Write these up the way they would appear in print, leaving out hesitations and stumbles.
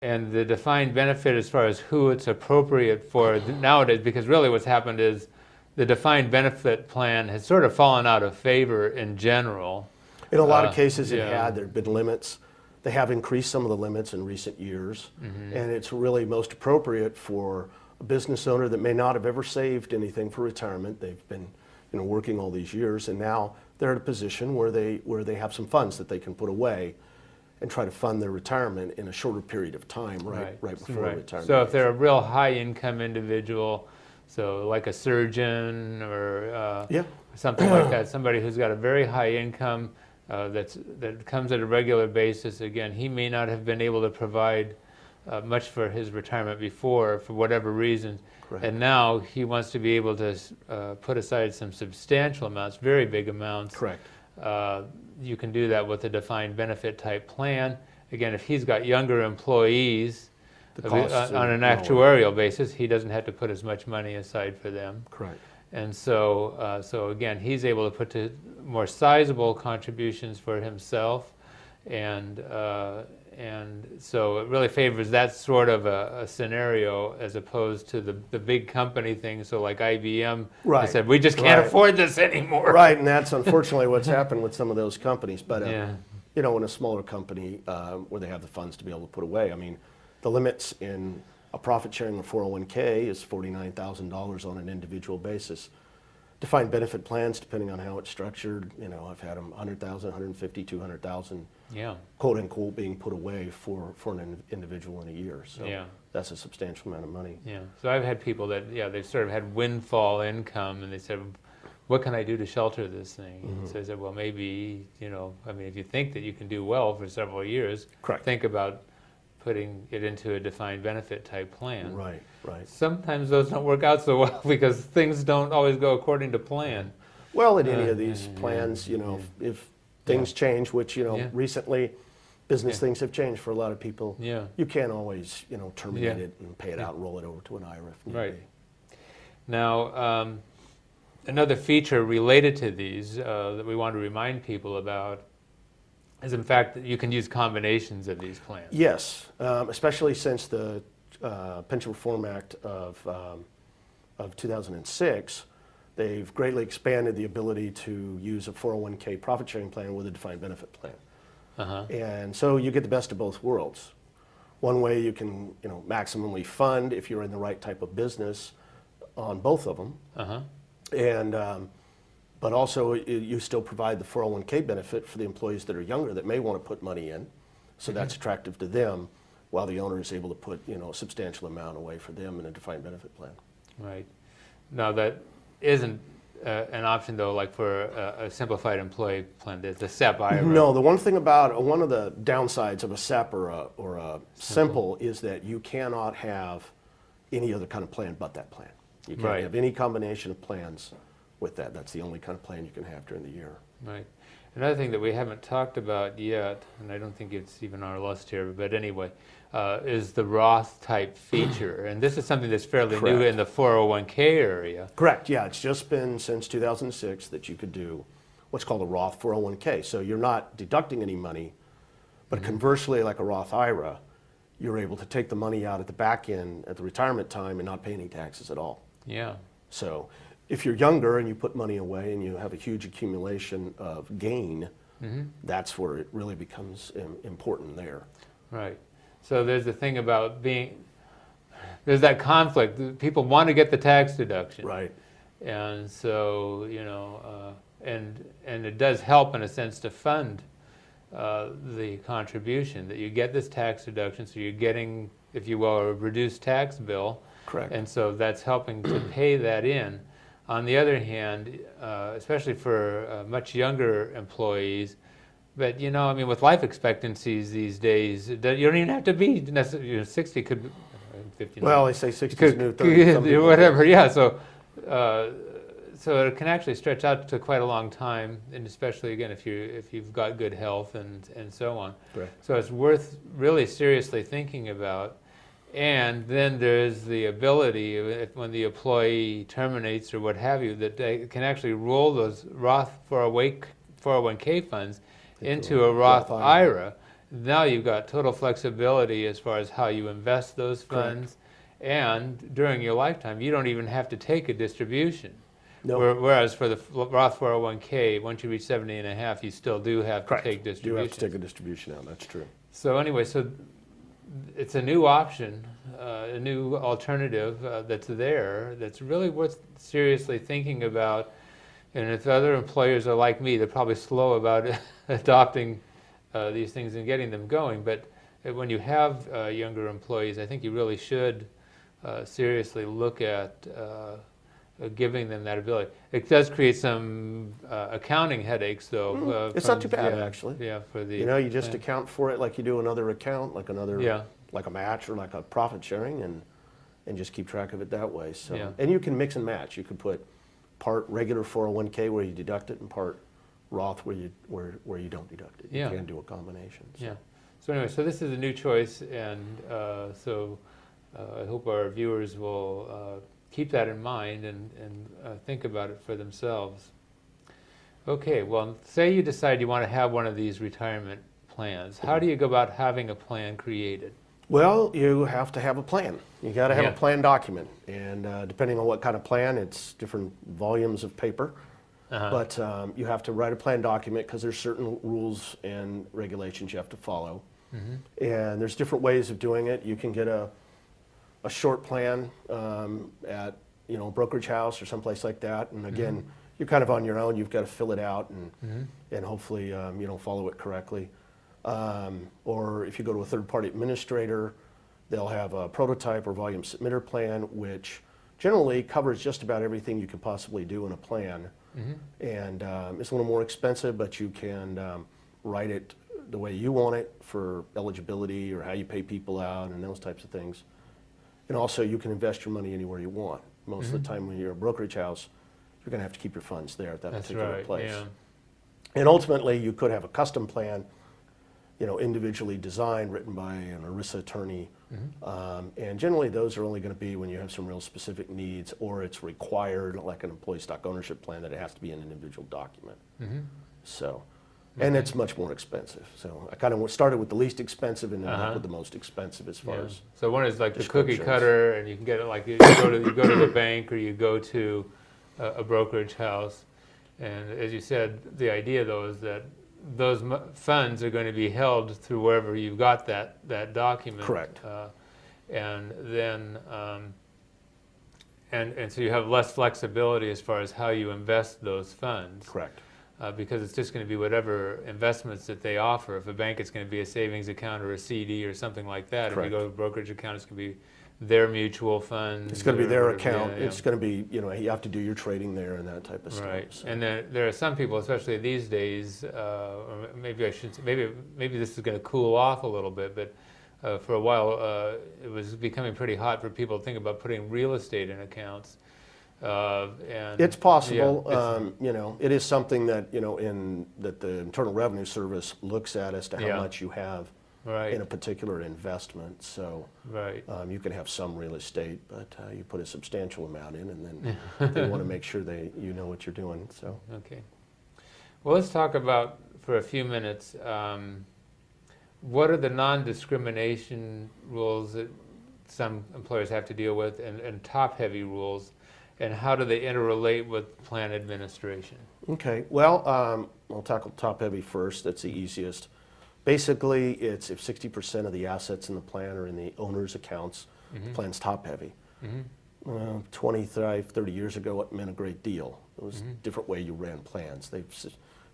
and the defined benefit as far as who it's appropriate for nowadays, because really what's happened is the defined benefit plan has sort of fallen out of favor in general. In a lot of cases yeah. there have been limits. They have increased some of the limits in recent years, Mm-hmm. and it's really most appropriate for a business owner that may not have ever saved anything for retirement. They've been working all these years, and now they're at a position where they have some funds that they can put away and try to fund their retirement in a shorter period of time, right before retirement. So if they're a real high income individual, so like a surgeon or something like that, somebody who's got a very high income that comes at a regular basis, again, he may not have been able to provide much for his retirement before for whatever reason. Correct. And now he wants to be able to put aside some substantial amounts, very big amounts. Correct. You can do that with a defined benefit type plan. Again, if he's got younger employees on an actuarial basis, he doesn't have to put as much money aside for them. Correct. And so, again, he's able to put to more sizable contributions for himself, and so it really favors that sort of a scenario as opposed to the big company thing. So like IBM, they said, we just can't afford this anymore. Right, and that's unfortunately what's happened with some of those companies. But in a smaller company where they have the funds to be able to put away, I mean, the limits in a profit sharing or 401k is $49,000 on an individual basis. Defined benefit plans, depending on how it's structured, I've had them 100,000, 150, 200,000, quote unquote, being put away for an individual in a year. So that's a substantial amount of money. Yeah. So I've had people that they've sort of had windfall income, and they said, what can I do to shelter this thing? Mm-hmm. So I said, well, maybe if you think that you can do well for several years, think about putting it into a defined benefit type plan. Right. Sometimes those don't work out so well because things don't always go according to plan. Well, in any of these plans, if things change, which, recently business things have changed for a lot of people, you can't always, terminate it and pay it out and roll it over to an IRA if need be. Now, another feature related to these that we want to remind people about is, in fact, that you can use combinations of these plans. Yes, especially since the Pension Reform Act of 2006, they've greatly expanded the ability to use a 401k profit sharing plan with a defined benefit plan. And so you get the best of both worlds. One way you can maximally fund if you're in the right type of business on both of them. And but also you still provide the 401k benefit for the employees that are younger that may want to put money in. So that's attractive to them, while the owner is able to put a substantial amount away for them in a defined benefit plan. Right. Now that isn't an option though, like for a simplified employee plan, the SEP IRA. No, the one thing about one of the downsides of a SEP or a simple is that you cannot have any other kind of plan but that plan. You can't have any combination of plans with that. That's the only kind of plan you can have during the year. Right. Another thing that we haven't talked about yet, and I don't think it's even on our list here, but anyway, is the Roth type feature. And this is something that's fairly new in the 401k area. Correct, yeah. It's just been since 2006 that you could do what's called a Roth 401k. So you're not deducting any money, but conversely, like a Roth IRA, you're able to take the money out at the back end at the retirement time and not pay any taxes at all. Yeah. So if you're younger and you put money away and you have a huge accumulation of gain, that's where it really becomes important there. Right. So there's the thing about there's that conflict. People want to get the tax deduction. Right. And so, and it does help in a sense to fund the contribution, that you get this tax deduction, so you're getting, if you will, a reduced tax bill. Correct. And so that's helping to pay that in. On the other hand, especially for much younger employees, but with life expectancies these days, you don't even have to be necessarily 60. Could be 59. Well, they say 60 is new 30. Whatever, yeah. So it can actually stretch out to quite a long time, and especially again if you've got good health and so on. Right. So it's worth really seriously thinking about. And then there's the ability, when the employee terminates or what have you, that they can actually roll those Roth 401k funds into a Roth IRA. now you've got total flexibility as far as how you invest those funds. Correct. And during your lifetime, you don't even have to take a distribution. No. Whereas for the Roth 401k, once you reach 70 and a half, you still do have to take distributions. You have to take a distribution out, that's true. So anyway, so it's a new option, a new alternative that's there that's really worth seriously thinking about. And if other employers are like me, they're probably slow about adopting these things and getting them going. But when you have younger employees, I think you really should seriously look at giving them that ability. It does create some accounting headaches, though. It's not too bad, actually. Yeah, for the you just account for it like you do another account, like another, like a match or like a profit sharing, and just keep track of it that way. So, and you can mix and match. You could put part regular 401k where you deduct it, and part Roth where you don't deduct it. You can do a combination. So. Yeah. So anyway, so this is a new choice, and so I hope our viewers will keep that in mind and think about it for themselves. Okay, well, say you decide you want to have one of these retirement plans. How do you go about having a plan created? Well, you have to have a plan. You got to have a plan document, and depending on what kind of plan, it's different volumes of paper. But you have to write a plan document because there's certain rules and regulations you have to follow. And there's different ways of doing it. You can get a short plan at a brokerage house or someplace like that, and again, you're kind of on your own. You've got to fill it out and hopefully follow it correctly. Or if you go to a third-party administrator, they'll have a prototype or volume submitter plan, which generally covers just about everything you could possibly do in a plan. And it's a little more expensive, but you can write it the way you want it for eligibility or how you pay people out and those types of things. And also, you can invest your money anywhere you want. Most of the time when you're a brokerage house, you're going to have to keep your funds there at that particular place. And ultimately, you could have a custom plan, individually designed, written by an ERISA attorney. And generally, those are only going to be when you have some real specific needs, or it's required, like an employee stock ownership plan, that it has to be an individual document. So. And it's much more expensive. So I kind of started with the least expensive and ended up with the most expensive as far as. So one is like the cookie cutter, and you can get it like you go to the bank or you go to a brokerage house. And as you said, the idea though is that those funds are going to be held through wherever you've got that document. Correct. And then and so you have less flexibility as far as how you invest those funds. Correct. Because it's just going to be whatever investments that they offer. If a bank, it's going to be a savings account or a CD or something like that. Correct. If you go to a brokerage account, it's going to be their mutual funds. It's going to be their account. It's going to be, you have to do your trading there and that type of stuff. Right. So. And then there are some people, especially these days, or maybe I should, maybe this is going to cool off a little bit, but for a while it was becoming pretty hot for people to think about putting real estate in accounts. And it's possible. It is something that that the Internal Revenue Service looks at as to how much you have in a particular investment. So you can have some real estate, but you put a substantial amount in, and then they want to make sure you know what you're doing. So okay. Well, let's talk about for a few minutes. What are the non-discrimination rules that some employers have to deal with, and top-heavy rules? And how do they interrelate with plan administration? Okay, well, I'll tackle top-heavy first. That's the easiest. Basically, it's if 60% of the assets in the plan are in the owner's accounts, the plan's top-heavy. 25, 30 years ago, it meant a great deal. It was a different way you ran plans. They've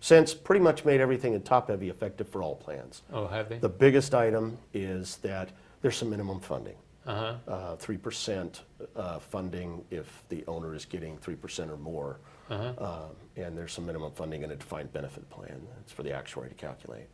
since pretty much made everything in top-heavy effective for all plans. Oh, have they? The biggest item is that there's some minimum funding. 3% funding if the owner is getting 3% or more. And there's some minimum funding in a defined benefit plan. It's for the actuary to calculate.